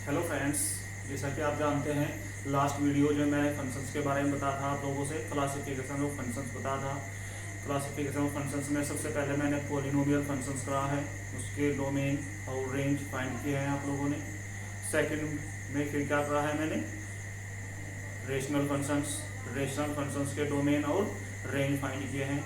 Hello friends, जैसा कि आप जानते हैं लास्ट वीडियो जो मैंने फंक्शंस के बारे में बताया था आप लोगों से, क्लासिफिकेशन ऑफ फंक्शंस बताया था। क्लासिफिकेशन ऑफ फंक्शंस में सबसे पहले मैंने पॉलिनोमियल फंक्शंस करा है, उसके डोमेन और रेंज फाइंड किए हैं आप लोगों ने। सेकंड में फिर क्या करा है मैंने, रेशनल फंक्शंस के डोमेन और रेंज फाइंड किए हैं।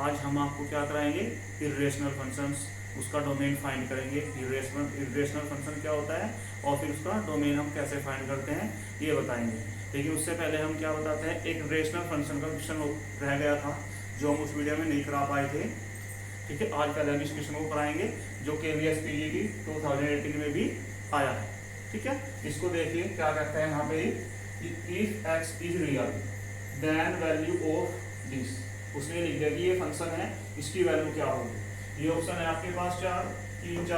आज हम आपको क्या कराएंगे, इर्रेशनल फंक्शंस, उसका डोमेन फाइंड करेंगे। इर्रेशनल फंक्शन क्या होता है और फिर उसका डोमेन हम कैसे फाइंड करते हैं ये बताएंगे। लेकिन उससे पहले हम क्या बताते हैं, एक रेशनल फंक्शन का क्वेश्चन रह गया था जो हम उस वीडियो में नहीं करा पाए थे। ठीक है, आज पहले हम इस क्वेश्चन को कराएंगे जो KVS PG 2018 में भी आया है। ठीक है, इसको देखिए क्या कहते हैं यहाँ पे, if x is real then value of this. उसने लिख दिया कि ये फंक्शन है, इसकी वैल्यू क्या होगी। ये ऑप्शन है आपके पास चार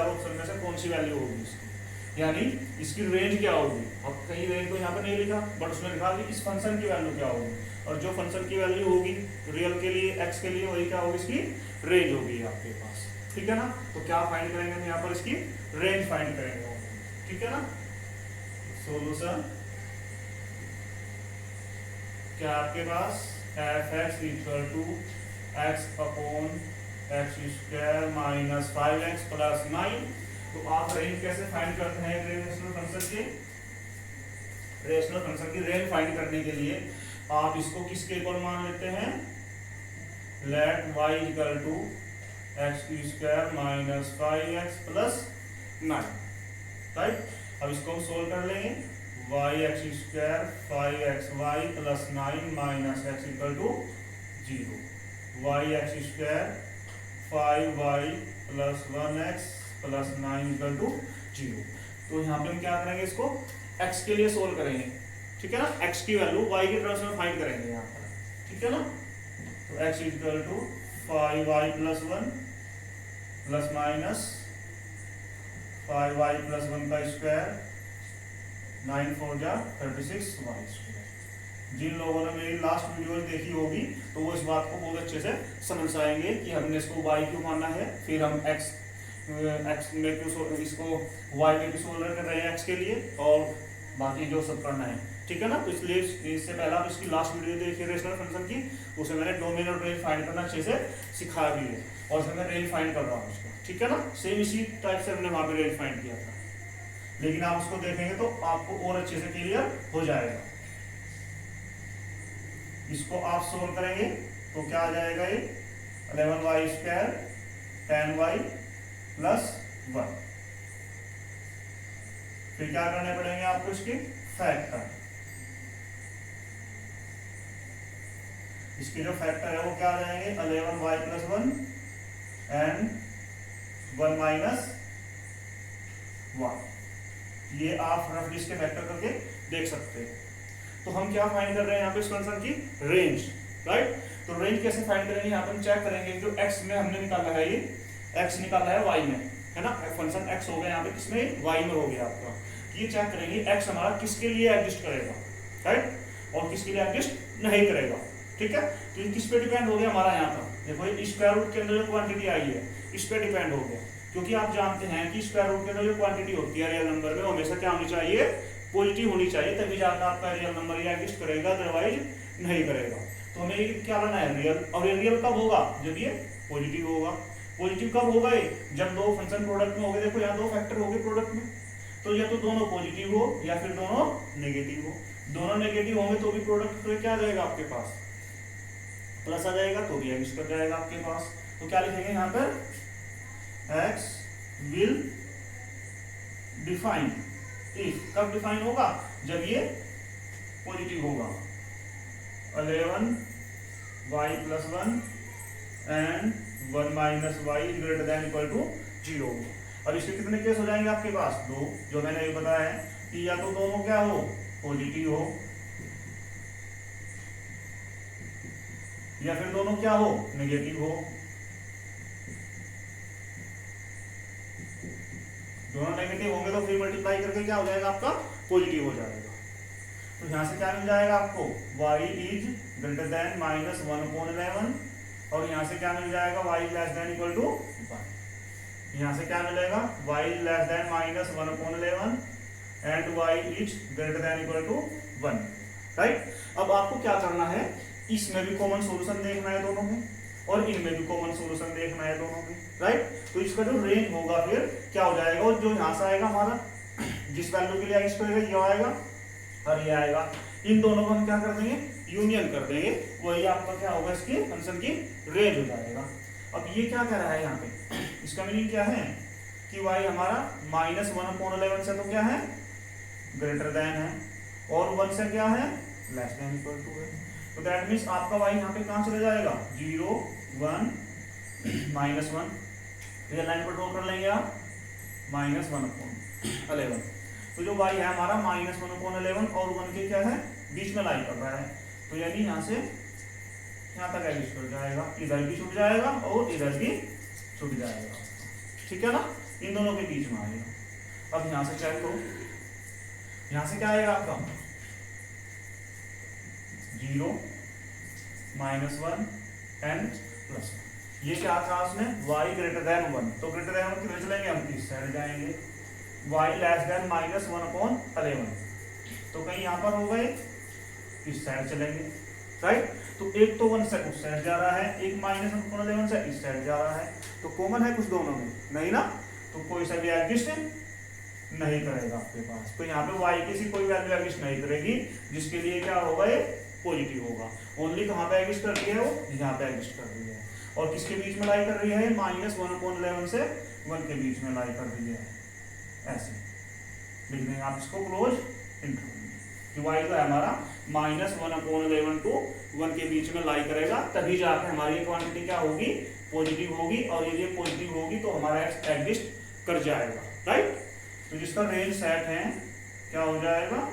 ऑप्शन में से कौन सी वैल्यू होगी इसकी, यानी इसकी रेंज क्या होगी। अब कहीं रेंज तो यहाँ पर नहीं लिखा, बट उसने लिखा कि इस फंक्शन की वैल्यू क्या होगी, और जो फंक्शन की वैल्यू होगी रियल के लिए, x के लिए, वही क्या होगी, इसकी रेंज होगी आपके पास। ठीक है ना, तो क्या फाइंड करेंगे हम यहाँ पर, इसकी रेंज फाइंड करेंगे। ठीक है ना, सोल्यूशन क्या आपके पास, f(x) equal to x upon x square minus 5x plus 9। तो आप रेंज कैसे फाइंड करते हैं रेशनल फंक्शन की रेंज फाइंड करने के लिए आप इसको किसके इक्वल मान लेते हैं, let y equal to x square minus 5x plus 9। Right, अब इसको हम सोल्व कर लेंगे। y(x square 5xy plus 9 minus x equal to 0। y(x square 5y plus 1x plus 9 equal to 0। तो यहाँ पे हम क्या करेंगे, इसको x के लिए सोल्व करेंगे। ठीक है ना, x की वैल्यू y के टर्म्स में फाइंड करेंगे यहाँ पर। ठीक है ना, तो x equal to 5y plus 1 plus minus 5y plus 1 का स्क्वायर 9 4 जा 36 y स्क्वायर। जिन लोगों ने मेरी लास्ट वीडियो देखी होगी तो वो इस बात को बहुत अच्छे से समझ आएंगे कि हमने इसको y क्यों माना है, फिर हम x में क्यों, इसको y में क्यों सोल्व कर रहे हैं x के लिए, और बाकी जो सब करना है। ठीक है ना, तो इसलिए इससे पहले आप इसकी लास्ट वीडियो देखिए रेशनल फंक्शन की, उसमें मैंने डोमेन और रेंज फाइंड करना अच्छे से सिखाया भी है, और इसमें मैं रेंज फाइंड कर रहा हूँ उसका। ठीक है ना, सेम इसी टाइप से हमने वहां पे रेंज फाइंड किया था, लेकिन आप उसको देखेंगे तो आपको और अच्छे से क्लियर हो जाएगा। इसको आप सोल्व करेंगे तो क्या आ जाएगा, ये 11y स्क्वायर 10y प्लस 1। फिर क्या करने पड़ेंगे आपको, इसके फैक्टर। इसके जो फैक्टर है वो क्या आ जाएंगे, 11y प्लस 1 एंड 1 माइनस 1। ये आप रफली इसके फैक्टर करके देख सकते हैं। तो हम क्या फाइंड कर रहे हैं यहाँ पे, इस फंक्शन की रेंज। राइट, तो रेंज कैसे फाइंड करेंगे, यहाँ पे हम चेक करेंगे जो x में हमने निकाला है, ये x निकाला है y में, है ना, फंक्शन x हो गया यहाँ पे, किसमें, y में हो गया आपका। ये चेक करेंगे x हमारा किसके लिए एग्जिस्ट करेगा, राइट, और किसके लिए एग्जिस्ट नहीं करेगा। ठीक है, तो ये किस पे डिपेंड हो गया हमारा, यहाँ पर देखो ये स्क्वायर रूट के अंदर जो क्वांटिटी आई है इस पे डिपेंड हो गया, क्योंकि आप जानते हैं कि स्क्वायर रूट के अंदर जो क्वांटिटी होती है रियल नंबर में हमेशा क्या होनी चाहिए, पॉजिटिव होनी चाहिए, तभी जाकर आपका रियल नंबर ये एग्जिस्ट करेगा, अदरवाइज नहीं करेगा। तो हमें ये क्या लाना है, रियल, और ये रियल कब होगा, जब ये पॉजिटिव होगा। पॉजिटिव कब होगा, ये जब दो फंक्शन प्रोडक्ट में हो गए। देखो यहाँ दो फैक्टर हो गए प्रोडक्ट में, तो या तो दोनों पॉजिटिव हो या फिर दोनों नेगेटिव हो। दोनों नेगेटिव होंगे तो भी प्रोडक्ट तो क्या आ जाएगा आपके पास, प्लस आ जाएगा, तो भी एग्जिस्ट कर जाएगा आपके पास। तो क्या लिखेंगे यहाँ पर, x will define if, कब डिफाइन होगा, जब ये पॉजिटिव होगा, 11y plus 1 and 1 minus y greater than equal to 0। अब इसके कितने केस हो जाएंगे आपके पास, दो, जो मैंने ये बताया है कि या तो दोनों क्या हो, पॉजिटिव हो, या फिर दोनों क्या हो, नेगेटिव हो। दोनों नेगेटिव होंगे तो फिर मल्टीप्लाई करके क्या हो जाएगा आपका, पॉजिटिव हो जाएगा। तो यहां से क्या मिल जाएगा आपको, y is greater than minus 1/11, और यहां से क्या मिल जाएगा, y is less than equal to 1। यहाँ से क्या मिलेगा, y less than minus 1/11 and y is greater than equal to 1, right. अब आपको क्या करना है, इसमें भी कॉमन सॉल्यूशन देखना है दोनों में, और इनमें भी कॉमन सॉल्यूशन देखना है दोनों में, राइट। तो इसका जो रेंज होगा फिर क्या हो जाएगा, और जो यहाँ से आएगा हमारा जिस वैल्यू के लिए एक्स करेगा ये आएगा और ये आएगा, इन दोनों को हम क्या कर देंगे, यूनियन कर देंगे, वही आपका क्या होगा, इसके फंक्शन की रेंज हो जाएगा। अब ये क्या कह रहा है यहाँ पे, इसका मीनिंग क्या है कि y हमारा -1/11 से तो क्या है, ग्रेटर देन है, और 1 से क्या है, लेस देन इक्वल टू है। तो दैट मीन्स आपका y यहाँ पे कहाँ चला जाएगा, 0 1 -1, ये लाइन पर ड्रॉ कर लेंगे आप, -1/11। तो जो y है हमारा -1/11 और 1 के क्या है, बीच में लाई कर रहा है, तो यानी यहाँ से यहाँ तक एडजस्ट कर जाएगा, इधर भी छूट जाएगा और इधर भी छूट जाएगा, ठीक है ना, इन दोनों के बीच में आएगा। अब यहाँ से चेक करो, यहाँ से क्या आएगा आपका 0 -1 एंड +1, ये क्या था उसमें, y ग्रेटर देन 1, तो ग्रेटर देन 1 किधर चलेंगे हम, इस साइड जाएंगे, y लेस देन -1/11, तो कहीं यहाँ पर हो गए, इस साइड चलेंगे, राइट। तो एक तो 1 से उस साइड जा रहा है, एक -1/11 से इस साइड जा रहा है, तो कॉमन है कुछ दोनों में, नहीं ना, तो कोई सा भी एग्जिस्ट नहीं करेगा आपके पास। तो यहाँ पे y की सी कोई वैल्यू एग्जिस्ट नहीं करेगी, जिसके लिए क्या होगा, ये पॉजिटिव होगा। ओनली कहाँ पे एग्जिस्ट कर रही है, वो यहाँ पे एग्जिस्ट कर रही है, और किसके बीच में लाई कर रही है, -1/11 से 1 के बीच में लाई कर रही है, ऐसे लिख देंगे आप इसको क्लोज इंटरवल, कि y जो है हमारा -1/11 टू 1 के बीच में लाई करेगा, तभी जाके हमारी ये क्वांटिटी क्या होगी, पॉजिटिव होगी, और ये पॉजिटिव होगी तो हमारा x एग्जिस्ट कर जाएगा, राइट। तो जिसका रेंज सेट है क्या हो जाएगा,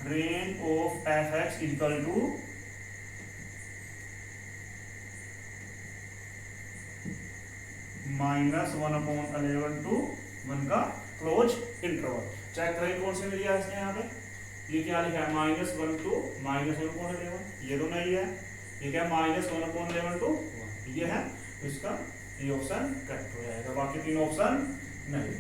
range of f(x) equal to -1/11 to 1 का क्लोज इंटरवल। चेक करें कौन से मिल गया इसने, यहाँ पे ये क्या लिखा है, -1 टू -1/11, ये तो नहीं है, ये क्या -1/11 टू 1 ये है, तो इसका ये ऑप्शन करेक्ट हो जाएगा, बाकी तीन ऑप्शन नहीं,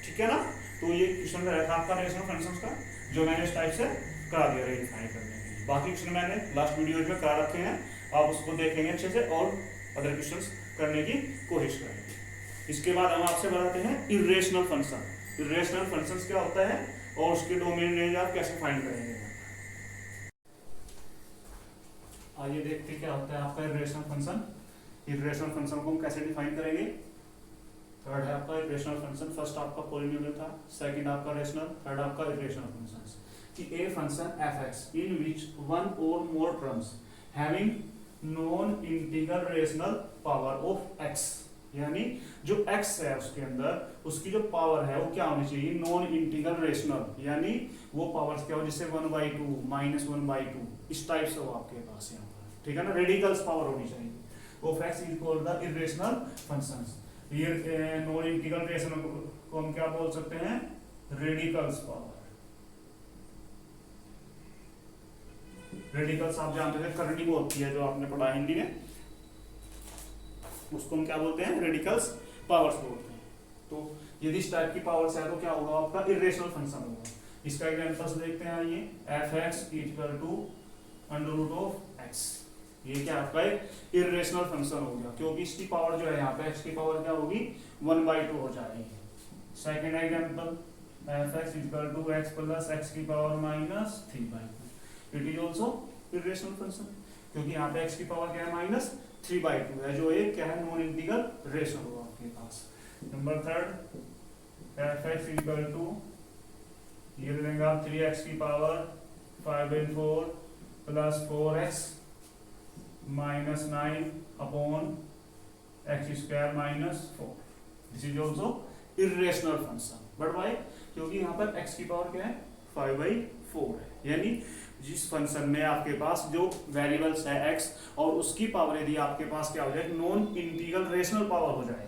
ठीक है ना। तो ये क्वेश्चन रहा था आपका रेशनल फंक्शंस का, जो मैंने इस टाइप से करा दिया रेडिफाइन करने के लिए। बाकी क्वेश्चन मैंने लास्ट वीडियो में करा रखे हैं, आप उसको देखेंगे अच्छे से और अदर क्वेश्चंस करने की कोशिश करेंगे। इसके बाद हम आपसे बताते हैं इरेशनल फंक्शन। इरेशनल फंक्शंस क्या होता है और उसके डोमेन रेंज आप कैसे फाइंड करेंगे। आइए देखते हैं क्या होता है आपका इरेशनल फंक्शन। इरेशनल फंक्शन को हम कैसे डिफाइन करेंगे। थर्ड है आपका इरेशनल फंक्शन, फर्स्ट आपका पॉलिनोमियल था, सेकंड आपका रेशनल, थर्ड आपका इरेशनल फंक्शंस। कि a function f(x) in which one और more terms having non integral rational power of x, यानी जो x है उसके अंदर उसकी जो पावर है वो क्या होनी चाहिए, नॉन इंटीग्रल रेशनल, यानी वो पावर्स क्या हो, जैसे 1/2 -1/2 इस टाइप से हो आपके पास यहाँ पर, ठीक है ना, रेडिकल्स पावर होनी चाहिए of x is called the irrational functions. ये नॉन इंटीग्रल रेशनल को हम क्या बोल सकते हैं, रेडिकल्स पावर। रेडिकल्स आप जानते थे करंट वो होती है जो आपने पढ़ा हिंदी में, उसको हम क्या बोलते हैं, रेडिकल्स पावर्स बोलते हैं। तो यदि इस टाइप की पावर्स है तो क्या होगा आपका इरेशनल फंक्शन होगा। इसका एग्जांपल्स देखते हैं, ये f(x) इक्वल टू √(x), ये क्या आपका एक इरेशनल फंक्शन हो गया, क्योंकि इसकी पावर जो है यहाँ पे x की पावर क्या होगी 1/2 हो जाएगी। Second example f(x) equal to x plus x की power -3/2, it is also irrational function, क्योंकि यहाँ पे x की पावर क्या है -3/2 है, जो एक क्या है नॉन इंटीग्रल रेशनल होगा आपके पास। Number third f(x) equal to ये देंगे आप 3x की power 5/4 plus 4x -9/(x²-4), this is also irrational function. But why, क्योंकि यहाँ पर x की पावर क्या है 5/4 है, यानी जिस फंक्शन में आपके पास जो वेरिएबल्स है x और उसकी पावर यदि आपके पास क्या हो जाए नॉन इंटीग्रल रेशनल पावर हो जाए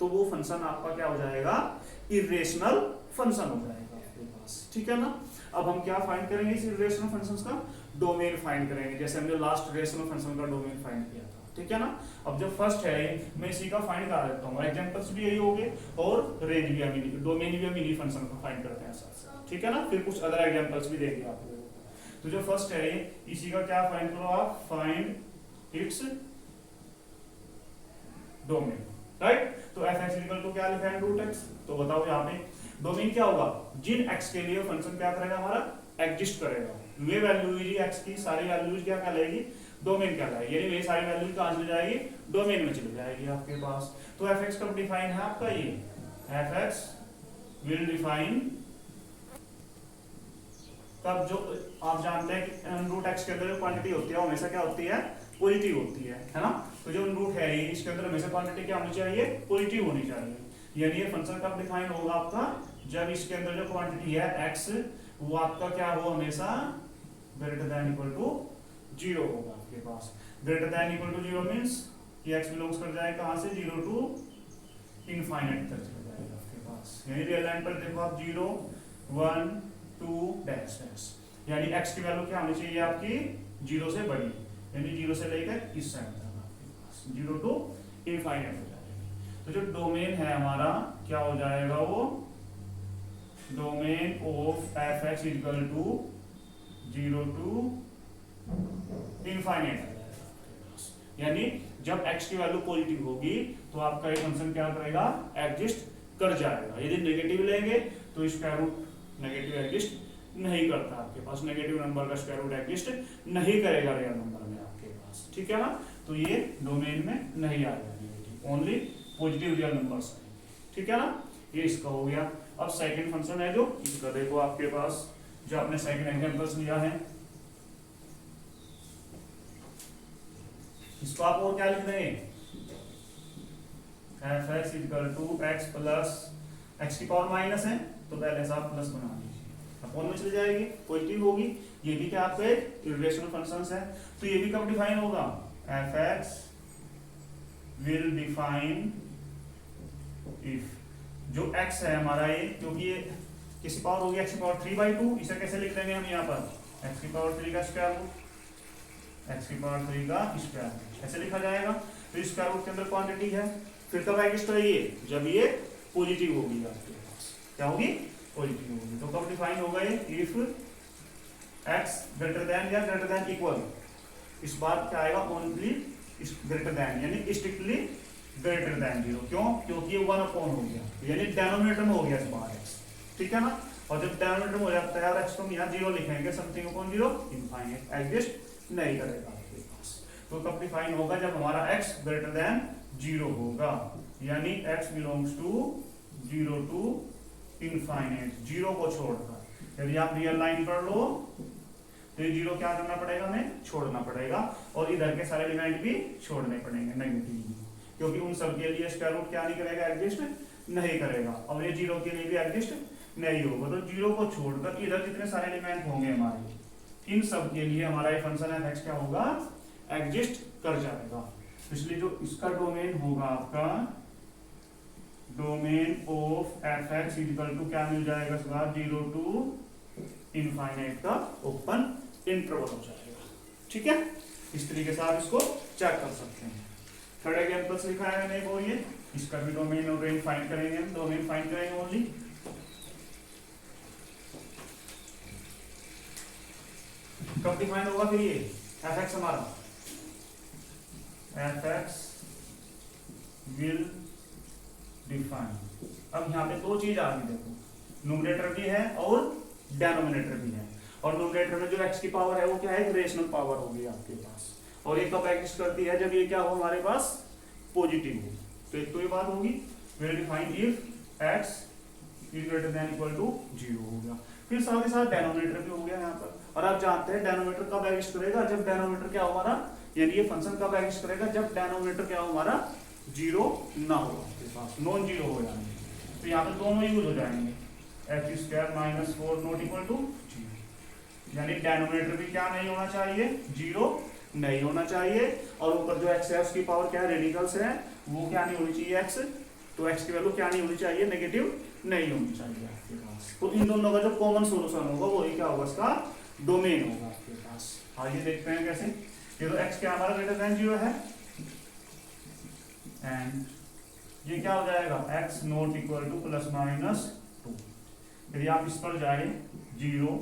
तो वो फंक्शन आपका क्या हो जाएगा, इरेशनल फंक्शन हो जाएगा आपके पास, ठीक है ना। अब हम क्या फाइंड करेंगे इस इरेशनल फंक्शंस का, डोमेन फाइंड करेंगे, जैसे हमने लास्ट रेशनल फंक्शन का डोमेन फाइंड किया था। ठीक है ना। अब जो फर्स्ट है मैं इसी का फाइंड करा देता हूँ, एग्जांपल्स भी यही हो गए और रेंज भी हम डोमेन भी हम इन्हीं फंक्शन का फाइंड करते हैं साथ साथ, ठीक है ना। फिर कुछ अदर एग्जांपल्स भी देंगे आप लोगों को। तो जो फर्स्ट है इसी का क्या फाइंड करो आप, फाइंड इट्स डोमेन, राइट। तो एफ एक्स इक्वल टू क्या लिखा है, रूट एक्स। तो बताओ यहाँ पे डोमेन क्या होगा, जिन एक्स के लिए फंक्शन क्या करेगा हमारा एग्जिस्ट करेगा, वे वैल्यू एक्स की सारी वैल्यूज क्या कहलाएगी, डोमेन कहलाएगी। यानी वे सारी वैल्यूज कहाँ चली जाएगी, डोमेन में चली जाएगी आपके पास। तो एफ एक्स कब डिफाइन है आपका, ये एफ एक्स विल डिफाइन कब, जो आप जानते हैं कि रूट एक्स के अंदर जो क्वांटिटी होती है वो हमेशा क्या होती है, पॉजिटिव होती है ना। तो जो रूट है इसके अंदर हमेशा क्वांटिटी क्या होनी चाहिए, पॉजिटिव होनी चाहिए। यानी ये फंक्शन कब डिफाइन होगा आपका, जब इसके अंदर जो क्वांटिटी है x वो आपका क्या हो, हमेशा ग्रेटर देन इक्वल टू 0 होगा आपके पास। Greater than equal to 0 means कि x बिलोंग्स कर जाए कहां से, 0 टू इनफाइनाइट तक चला जाएगा आपके पास। यानी रियल लाइन पर देखो आप 0 1 2 डैश डैश, यानी x की वैल्यू क्या होनी चाहिए आपकी, 0 से बड़ी, यानी 0 से लेकर इस साइड तक आपके पास 0 टू इनफाइनाइट हो जाएगा। तो जो डोमेन है हमारा क्या हो जाएगा, वो domain of F x equal to 0 to infinite आ जाएगा। यानी जब x की वैल्यू पॉजिटिव होगी तो आपका ये फंक्शन क्या करेगा, एग्जिस्ट कर जाएगा। यदि नेगेटिव लेंगे तो स्क्वायर रूट नेगेटिव एग्जिस्ट नहीं करता आपके पास, नेगेटिव नंबर का स्क्वायर रूट एग्जिस्ट नहीं करेगा रियल नंबर में आपके पास, ठीक है ना। तो ये डोमेन में नहीं आएगा, ओनली पॉजिटिव रियल नंबर्स, ठीक है ना। ये इसका हो गया। अब सेकंड फंक्शन है जो इसका देखो आपके पास, जो आपने सेकंड एग्जांपल्स लिया है इसको आप और क्या लिख देंगे, f x equal to x plus x की पावर माइनस है तो पहले से आप प्लस बना लीजिए, अपॉन में चली जाएगी, पॉजिटिव होगी। ये भी क्या आपके इर्रेशनल फंक्शंस है। तो ये भी कब डिफाइन होगा, F x will define if जो x है हमारा ये, क्योंकि ये किसी पावर होगी x की पावर 3/2, इसे कैसे लिख लेंगे हम यहाँ पर, x की पावर 3 का स्क्वायर रूट, x की पावर 3 का स्क्वायर रूट ऐसे लिखा जाएगा। तो इस स्क्वायर रूट के अंदर क्वांटिटी है, फिर कब एग्जिस्ट होगी, जब ये पॉजिटिव होगी आपके पास, क्या होगी, पॉजिटिव होगी। तो कब डिफाइन होगा ये, इफ x ग्रेटर देन या ग्रेटर देन इक्वल, इस बार क्या आएगा, ओनली ग्रेटर देन, यानी स्ट्रिक्टली ग्रेटर देन 0। क्यों, क्योंकि ये 1 अपॉन हो गया, यानी डिनोमिनेटर में हो गया इस बार x, ठीक है ना। और जब डिनोमिनेटर में हो जाता है और x को हम यहाँ 0 लिखेंगे, समथिंग अपॉन 0 इनफाइनाइट, एग्जिस्ट नहीं करेगा आपके पास। तो कब डिफाइन होगा, जब हमारा x ग्रेटर देन 0 होगा, यानी x belongs to 0 to infinite, 0 को छोड़कर। यदि आप रियल लाइन पर लो तो ये 0 क्या करना पड़ेगा, हमें छोड़ना पड़ेगा, और इधर के सारे एलिमेंट भी छोड़ने पड़ेंगे नेगेटिव, क्योंकि उन सब के लिए स्क्वायर रूट क्या नहीं करेगा, एग्जिस्ट नहीं करेगा, और ये 0 के लिए भी एग्जिस्ट नहीं होगा। तो 0 को छोड़कर इधर जितने सारे एलिमेंट होंगे हमारे, इन सब के लिए हमारा ये फंक्शन एफ एक्स क्या होगा, एग्जिस्ट कर जाएगा। इसलिए जो इसका डोमेन होगा आपका, domain of F x equal to क्या मिल जाएगा, 0 टू इनफाइनाइट का ओपन इंटरवल हो जाएगा, ठीक है। इस तरीके से आप इसको चेक कर सकते हैं। थर्ड एग्जांपल्स लिखा है मैंने वो, ये इसका भी डोमेन और रेंज फाइंड करेंगे हम, डोमेन फाइंड करेंगे ओनली। कब डिफाइन होगा फिर ये एफ एक्स हमारा, एफ एक्स विल डिफाइन। अब यहाँ पे दो चीज आ गई देखो, न्यूमरेटर भी है और डेनोमिनेटर भी है, और न्यूमरेटर में जो x की पावर है वो क्या है, रेशनल पावर होगी आपके पास, और ये कब एग्जिस्ट करती है, जब ये क्या हो हमारे पास पॉजिटिव हो। तो एक तो ये बात होगी, will define if x is greater than equal to 0 हो गया। फिर साथ ही साथ डेनोमिनेटर भी हो गया यहाँ पर, और आप जानते हैं डेनोमिनेटर कब एग्जिस्ट करेगा, जब डेनोमिनेटर क्या हो हमारा, यानी ये फंक्शन कब एग्जिस्ट करेगा, जब डेनोमिनेटर क्या हो हमारा 0 ना हो आपके पास, नॉन 0 हो जाएंगे। तो यहाँ पे दोनों यूज हो जाएंगे, x square minus 4 not equal to 0, यानी डेनोमिनेटर भी क्या नहीं होना चाहिए, 0 नहीं होना चाहिए, और ऊपर जो x है उसकी पावर क्या है, रेडिकल्स है, वो क्या नहीं होनी चाहिए x, तो x की वैल्यू क्या नहीं होनी चाहिए, नेगेटिव नहीं होनी चाहिए आपके पास। तो इन दोनों का जो कॉमन सोल्यूशन होगा वो क्या होगा, इसका डोमेन होगा आपके पास। आइए देखते हैं कैसे। ये तो x क्या हमारा ग्रेटर देन 0 है, एंड ये क्या हो जाएगा x not equal two plus minus 2। यदि आप इस पर जाए 0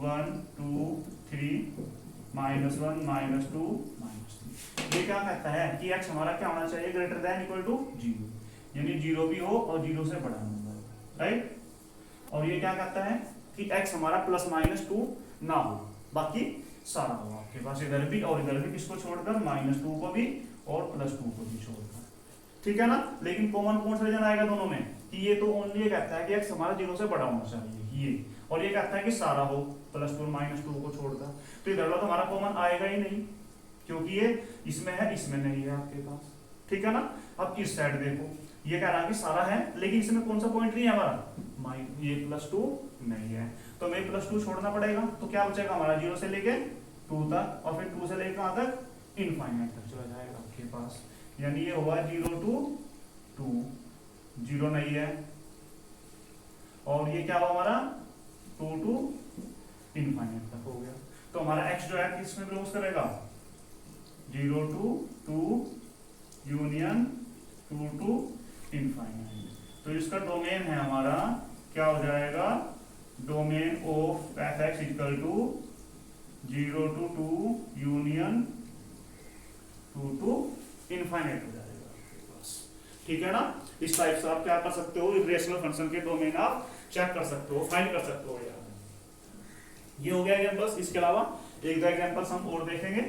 1 2 3 -1 -2 -3, ये क्या कहता है कि x हमारा क्या होना चाहिए ग्रेटर देन इक्वल टू 0, यानी 0 भी हो और 0 से बड़ा नंबर, राइट। और ये क्या कहता है कि x हमारा प्लस माइनस 2 ना हो, बाकी सारा हो आपके पास इधर भी और इधर भी, किसको छोड़कर -2 को भी और +2 को भी छोड़कर, ठीक है ना। लेकिन कॉमन कौन सा रीजन आएगा दोनों में कि ये तो ओनली ये कहता है कि x हमारा 0 से बड़ा होना चाहिए ये, और ये कहता है कि सारा हो +2 -2 को छोड़कर, तो इधर वाला तो हमारा कॉमन आएगा ही नहीं क्योंकि ये इसमें है इसमें नहीं है आपके पास, ठीक है ना। अब इस साइड देखो, ये कह रहा है कि सारा है लेकिन इसमें कौन सा पॉइंट नहीं है हमारा, ये +2 नहीं है, तो हमें +2 छोड़ना पड़ेगा। तो क्या बचेगा हमारा 0 से लेके 2 तक, और फिर 2 से लेकर कहाँ तक इनफाइनाइट तक चला जाएगा आपके पास, यानी ये हुआ 0 to 2, 0 नहीं है, और ये क्या हुआ हमारा 2 to इनफाइनाइट तक हो गया। तो हमारा x जो है किसमें बिलोंग्स करेगा 0 to 2 यूनियन 2 to इनफाइनाइट। तो इसका डोमेन है हमारा क्या हो जाएगा, domain of f(x) equal to 0 to 2 union 2 to infinite हो जाएगा आपके पास, ठीक है ना। इस टाइप से आप क्या कर सकते हो, इरेशनल फंक्शन के डोमेन आप चेक कर सकते हो, फाइंड कर सकते हो यार। ये हो गया एग्जांपल्स, इसके अलावा एक दो एग्जांपल्स हम और देखेंगे।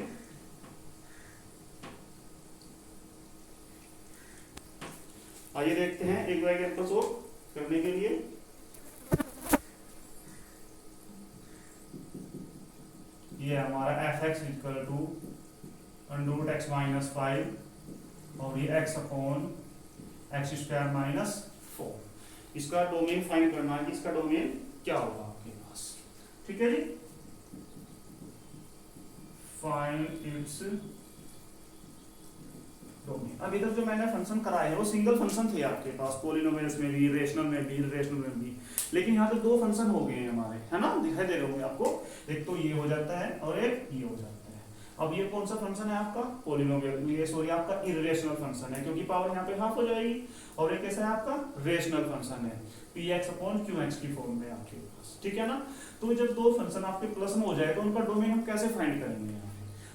आइए देखते हैं एक दो एग्जांपल्स और करने के लिए। ये हमारा f(x) इक्वल टू √x - 5 और ये x अपॉन x² - 4, इसका डोमेन फाइंड करना है कि इसका डोमेन क्या होगा आपके पास, ठीक है जी। Find its domain. अब इधर जो मैंने फंक्शन कराए हैं वो सिंगल फंक्शन थे आपके पास, पॉलिनोमियल्स में भी, रेशनल में भी, इरेशनल में भी, लेकिन यहाँ पे दो फंक्शन हो गए हैं हमारे, है ना, दिखाई दे रहे होंगे आपको, एक तो ये हो जाता है और एक ये हो जाता है। अब ये कौन सा फंक्शन है आपका पॉलिनोमियल, ये सॉरी आपका इरेशनल फंक्शन है क्योंकि पावर यहाँ पे हाफ हो जाएगी, और ये कैसा है आपका रेशनल फंक्शन है px/qx की फॉर्म में आपके पास, ठीक है ना। तो जब दो फंक्शन आपके प्लस में हो जाए तो उनका डोमेन हम कैसे फाइंड करेंगे,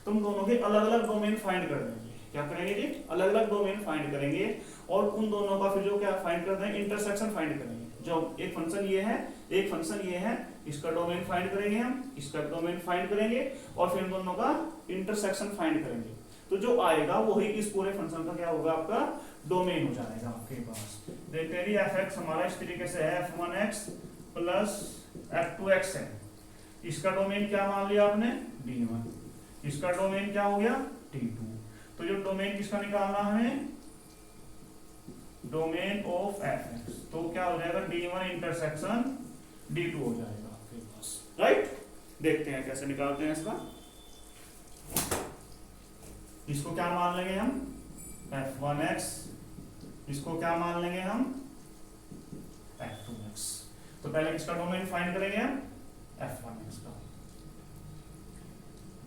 तो हम दोनों के अलग अलग डोमेन फाइंड कर देंगे। क्या करेंगे जी, अलग अलग डोमेन फाइंड करेंगे, और उन दोनों का फिर जो क्या फाइंड करते हैं इंटरसेक्शन फाइंड करेंगे। जो एक फंक्शन ये है, एक फंक्शन ये है, इसका डोमेन फाइंड करेंगे हम, इसका डोमेन फाइंड करेंगे, और फिर दोनों का इंटरसेक्शन फाइंड करेंगे। तो जो आएगा वही इस पूरे फंक्शन का क्या होगा, आपका डोमेन हो जाएगा आपके पास। देखते हैं f(x) हमारा इस तरीके से है f(1x) प्लस f(2x) है, इसका डोमेन क्या मान लिया आपने D1, इसका डोमेन क्या हो गया D2। तो जो डोमेन किसका निकालना है, डोमेन ऑफ f(x), तो क्या हो जाएगा D1 इंटरसेक्शन D2 हो जाएगा आपके पास, राइट। देखते हैं कैसे निकालते हैं इसका। इसको क्या मान लेंगे हम f(1x), इसको क्या मान लेंगे हम f(2x). तो पहले किसका डोमेन फाइंड करेंगे हम f(1x) का,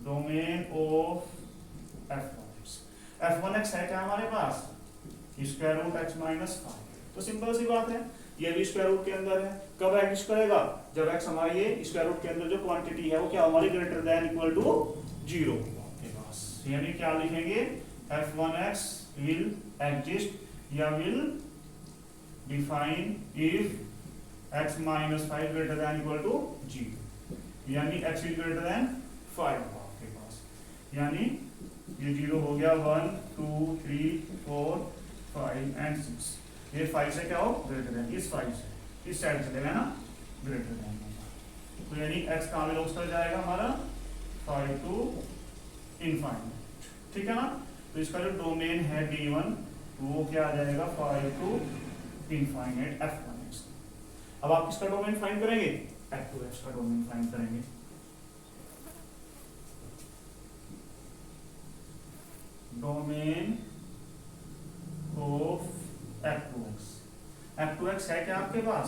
डोमेन ऑफ f(1x). f(1x) है क्या हमारे पास √x - 5, तो सिंपल सी बात है, ये भी स्क्वायर रूट के अंदर है। कब एग्जिस्ट करेगा, जब x हमारा ये स्क्वायर रूट के अंदर जो क्वांटिटी है वो क्या हमारी ग्रेटर देन इक्वल टू 0 आपके पास, यानी क्या लिखेंगे f(1x) विल एग्जिस्ट या will define if x - 5 greater than equal to 0, यानी x इज ग्रेटर देन 5 आपके पास, यानी ये 0 हो गया 1 2 3 4 5 एंड 6, ये 5 से क्या हो ग्रेटर देन, इस 5 से इस साइड चलेगा ना ग्रेटर देन, तो यानी x कहाँ बिलोंग्स कर जाएगा हमारा 5 टू इनफाइनाइट, ठीक है ना। तो इसका जो डोमेन है D1 वो क्या आ जाएगा 5 टू इनफाइनाइट f(1x). अब आप किसका डोमेन फाइंड करेंगे f(2x) का डोमेन फाइंड करेंगे। डोमेन ऑफ f(2x) है क्या आपके पास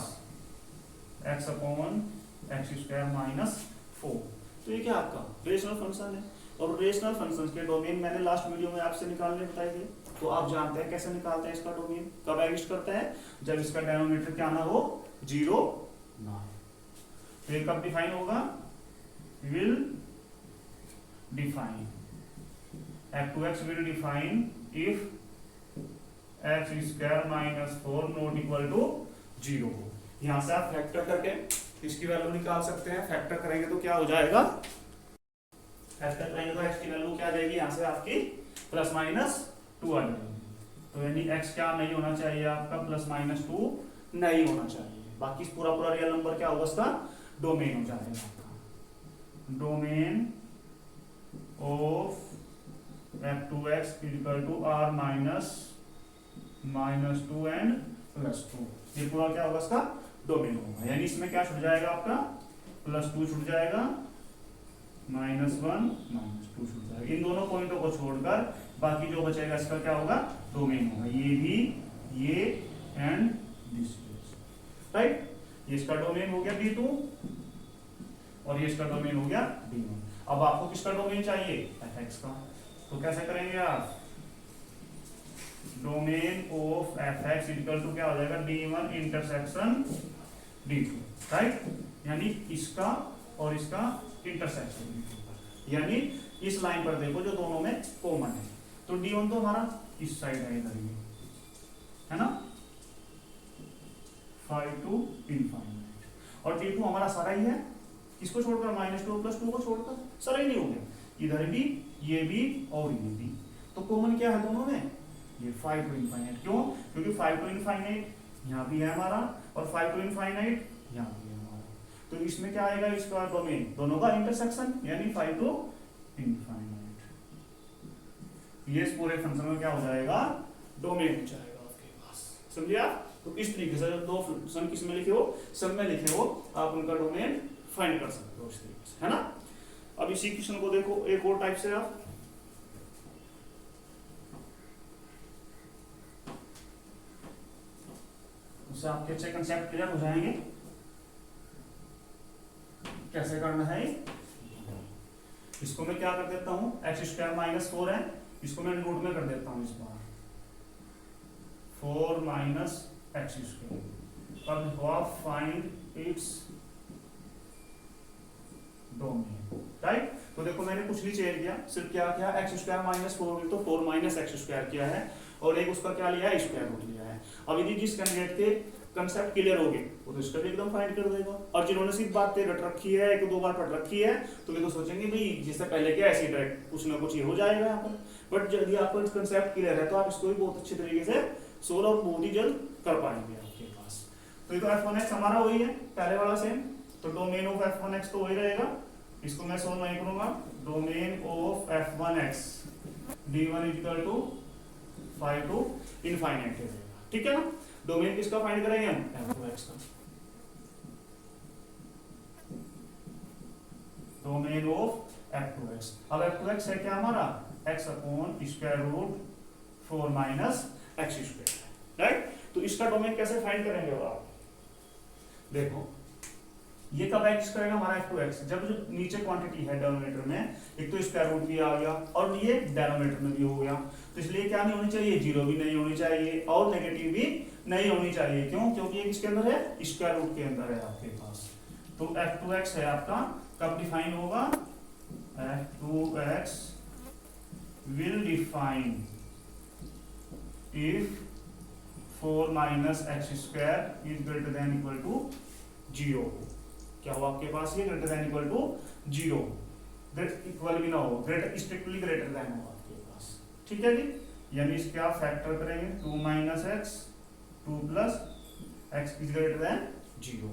x अपॉन x² - 4, तो ये क्या आपका रेशनल फंक्शन है, और रेशनल फंक्शंस के डोमेन मैंने लास्ट वीडियो में आपसे निकालने बताए थे, तो आप जानते हैं कैसे निकालते हैं इसका डोमेन, कब एग्जिस्ट करता है, जब इसका डेनोमिनेटर क्या ना हो, 0 ना हो। तो ये कब डिफाइन होगा, will define f2x will define if x square minus 4 not equal to 0 हो। यहां से आप फैक्टर करके इसकी वैल्यू निकाल सकते हैं। फैक्टर करेंगे तो क्या हो जाएगा, फैक्टर करेंगे तो x की वैल्यू क्या आ जाएगी, यहां से आपकी प्लस माइनस 2 आ जाएगी। तो यानी x क्या नहीं होना चाहिए आपका, प्लस माइनस 2 नहीं होना चाहिए। बाकी पूरा पूरा रियल नंबर क्या होगा, उसका डोमेन हो जाएगा आपका, domain of f2x equal to r minus 2 and plus 2। ये पूरा क्या होगा, इसका डोमेन होगा। यानी इसमें क्या छूट जाएगा आपका, प्लस 2 छूट जाएगा, माइनस 1 माइनस 2 छूट जाएगा। इन दोनों पॉइंटों को छोड़कर बाकी जो बचेगा इसका क्या होगा, डोमेन होगा। ये भी, ये एंड दिस, राइट। ये इसका डोमेन हो गया D2 और ये इसका डोमेन हो गया D1। अब आपको किसका डोमेन चाहिए, fx का। तो कैसे करेंगे आप, domain of fx equal to क्या हो जाएगा, D1 इंटरसेक्शन D2, राइट। यानी इसका और इसका इंटरसेक्शन, यानी इस लाइन पर देखो जो दोनों में कॉमन है। तो D1 तो हमारा इस साइड है, इधर ही है ना, 5 to infinite, और D2 हमारा सारा ही है, किसको छोड़कर, माइनस 2 प्लस 2 को छोड़कर, सारा ही नहीं हो गया। इधर भी, ये भी और ये भी, तो कॉमन क्या है दोनों में, ये 5 to infinite। क्यों, क्योंकि 5 to infinite यहाँ भी है हमारा और 5 to infinite यहाँ भी है हमारा। तो इसमें क्या आएगा, इसका डोमेन दोनों का इंटरसेक्शन, यानी 5 to infinite। ये इस पूरे फंक्शन में क्या हो जाएगा, डोमेन हो जाएगा आपके पास, समझे आप। तो इस तरीके से जब दो फंक्शन किस में लिखे हो, सब में लिखे हो, आप उनका डोमेन फाइंड कर सकते हो इस तरीके से, है ना। अब इसी क्वेश्चन को देखो एक और टाइप से आप, उससे आपके अच्छे कंसेप्ट क्लियर हो जाएंगे कैसे करना है। इसको मैं क्या कर देता हूं, एक्स स्क्वायर माइनस 4 है, इसको मैं रूट में कर देता हूं इस बार, 4 माइनस एक्स स्क्वायर। अब हुआ फाइंड इट्स डोमेन, राइट। तो देखो मैंने कुछ नहीं चेंज किया, सिर्फ क्या किया, एक्स स्क्वायर माइनस 4 तो 4 माइनस एक्स स्क्वायर किया है, और एक उसका क्या लिया है, स्क्वायर रूट लिया है। अब यदि जिस कैंडिडेट के कंसेप्ट क्लियर हो गए वो तो इसका भी एकदम फाइंड कर देगा, और जिन्होंने सिर्फ बातें रट रखी है, एक दो बार पढ़ रखी है, तो ये तो सोचेंगे भाई जिससे पहले क्या ऐसे डायरेक्ट कुछ ना कुछ ये हो जाएगा यहाँ पर। बट यदि आपको कंसेप्ट क्लियर है तो आप इसको भी बहुत अच्छे तरीके से सोल्व और बहुत ही जल्द कर पाएंगे आपके पास। तो ये तो f1x हमारा वही है पहले वाला सेम, तो डोमेन ऑफ f1x तो वही रहेगा, इसको मैं सोल्व नहीं करूंगा। Domain of f1x d1 equal to 5 to infinite रहेगा, ठीक है ना। डोमेन किसका फाइंड करेंगे हम, f2x का। डोमेन ऑफ f2x, अब f2x है क्या हमारा, x upon square root 4 minus x square, right. तो इसका डोमेन कैसे फाइंड करेंगे अब आप देखो, ये कब एग्जिस्ट करेगा हमारा f2x, जब जो नीचे क्वांटिटी है डिनोमिनेटर में, एक तो स्क्वायर रूट भी आ गया और ये डिनोमिनेटर में भी हो गया, तो इसलिए क्या नहीं होनी चाहिए, जीरो भी नहीं होनी चाहिए और नेगेटिव भी नहीं होनी चाहिए। क्यों, क्योंकि ये किसके अंदर है, स्क्वायर रूट के अंदर है आपके पास। तो f2x है आपका, कब डिफाइन होगा, f2x will define if 4 minus x square is greater than equal to 0। क्या हो आपके पास, ये greater than equal to 0, greater equal भी ना हो, ग्रेटर स्ट्रिक्टली ग्रेटर देन हो आपके पास, ठीक है जी। यानी इसके आप फैक्टर करेंगे 2 minus x 2 plus x is greater then 0,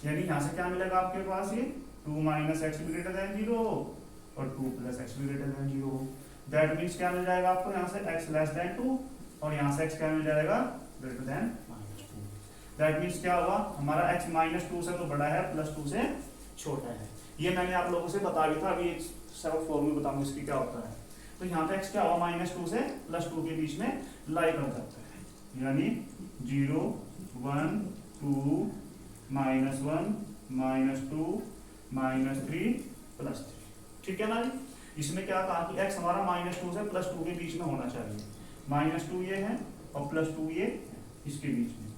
यानी यहाँ से क्या मिलेगा आपके पास, ये 2 माइनस एक्स भी ग्रेटर देन 0 और 2 प्लस एक्स भी ग्रेटर देन 0। दैट मीन्स क्या मिल जाएगा आपको, यहाँ से एक्स लेस देन 2 और यहाँ से एक्स क्या मिल जाएगा, greater than minus 2। That means क्या होगा, हमारा x माइनस 2 से तो बड़ा है, प्लस 2 से छोटा है। ये मैंने आप लोगों से बता दिया था, अभी एक सरल फॉर्मूला बताऊंगा इसकी क्या होता है। तो यहाँ पे x क्या होगा, माइनस 2 से प्लस 2 के बीच में लाई कर जाता है, यानी 0 1 2 माइनस 1 माइनस 2 माइनस 3 प्लस 3, ठीक है ना जी। इसमें क्या कहा कि x हमारा माइनस 2 से प्लस 2 के बीच में होना चाहिए, -2 ये है और +2 ये इसके बीच में,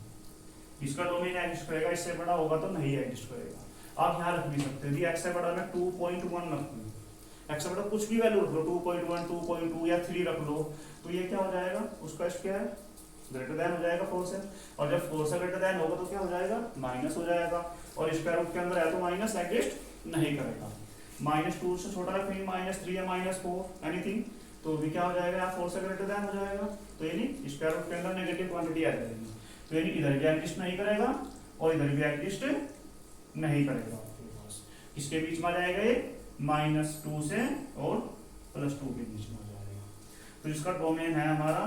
इसका डोमेन एग्जिस्ट करेगा, इससे बड़ा होगा तो नहीं एग्जिस्ट करेगा। आप यहाँ रख भी सकते हैं, एक्स से बड़ा मैं 2.1 रख लूँ, एक्स से बड़ा कुछ भी वैल्यू रख लो, 2.1, 2.2 या 3 रख लो, तो ये क्या हो जाएगा, उसका क्या है, ग्रेटर देन हो जाएगा 4 से, और जब 4 से ग्रेटर देन होगा तो क्या हो जाएगा, माइनस हो जाएगा, और स्क्वायर रूट के अंदर है तो माइनस एग्जिस्ट नहीं करेगा। -2 से छोटा है फिर -3 या -4 एनीथिंग, तो भी क्या हो जाएगा, यहाँ 4 से ग्रेटर देन हो जाएगा, तो यानी स्क्वायर रूट के अंदर नेगेटिव क्वांटिटी आ जाएगी, तो यानी इधर भी एग्जिस्ट नहीं करेगा और इधर भी एग्जिस्ट नहीं करेगा आपके पास। इसके बीच में आ जाएगा ये -2 से और +2 के बीच में आ जाएगा। तो इसका डोमेन है हमारा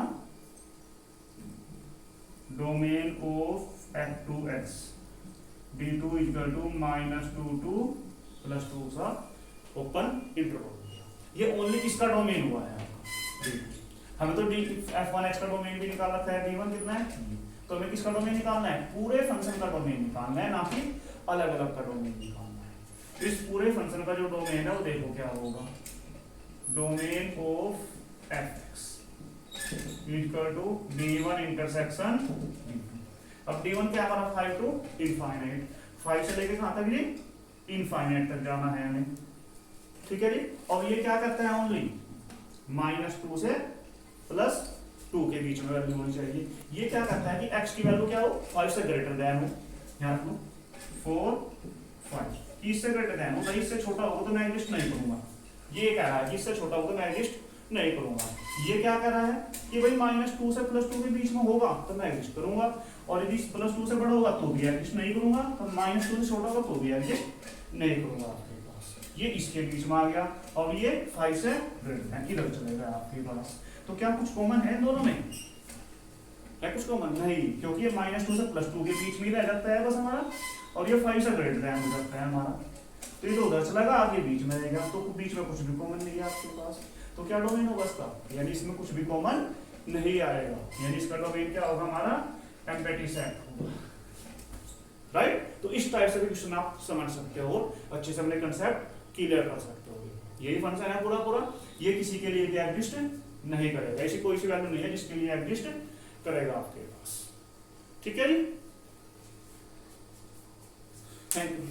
domain of F2x D2 equal to -2 to +2 सा ओपन इंटरवल। ये ओनली किसका डोमेन हुआ है आपका, हमें तो F1x का डोमेन भी निकाल रखा है, D1 कितना है, तो हमें किसका डोमेन निकालना है, पूरे फंक्शन का डोमेन निकालना है, ना कि अलग अलग का डोमेन निकालना है। तो इस पूरे फंक्शन का जो डोमेन है वो देखो क्या होगा, domain of Fx equal to D1 intersection D2। अब D1 क्या हमारा 5 to इनफाइनाइट, 5 से लेके कहां तक जी, इनफाइनाइट तक जाना है हमें, ठीक है जी। और ये क्या करता है, ओनली -2 से +2 के बीच में वैल्यू होनी चाहिए। ये क्या करता है कि x की वैल्यू क्या हो, 5 से ग्रेटर देन हो, यहाँ रख लो 4 5, इससे ग्रेटर देन हो, भाई इससे छोटा होगा तो मैं एग्जिस्ट नहीं करूंगा, ये कह रहा है कि इससे छोटा होगा तो मैं एग्जिस्ट नहीं करूंगा। ये क्या कह रहा है कि भाई -2 से +2 के बीच में होगा तो मैं एग्जिस्ट करूंगा, और यदि +2 से बड़ा होगा तो भी एग्जिस्ट नहीं करूंगा, तो -2 से छोटा होगा तो भी एग्जिस्ट नहीं करूंगा आपके पास। ये इसके बीच में आ गया, और ये 5 से ग्रेटर देन इधर चलेगा आपके पास। तो क्या कुछ कॉमन है दोनों में, है कुछ कॉमन नहीं, क्योंकि ये -2 से +2 के बीच में ही रह जाता है बस हमारा, और ये 5 से ग्रेटर देन हो जाता है हमारा, तो ये तो उधर चलेगा, आगे बीच में रहेगा, तो बीच में कुछ भी कॉमन नहीं है आपके पास। तो क्या डोमेन होगा इसका, यानी इसमें कुछ भी कॉमन नहीं आएगा, यानी इसका डोमेन क्या होगा हमारा, एम्प्टी सेट होगा, राइट। तो इस टाइप से भी क्वेश्चन आप समझ सकते हो, अच्छे से अपने कंसेप्ट क्लियर कर सकते हो। यही फंक्शन है पूरा पूरा, ये किसी के लिए भी एग्जिस्ट नहीं करेगा, ऐसी कोई सी वैल्यू नहीं है जिसके लिए एग्जिस्ट करेगा आपके पास, ठीक है जी। Thank you.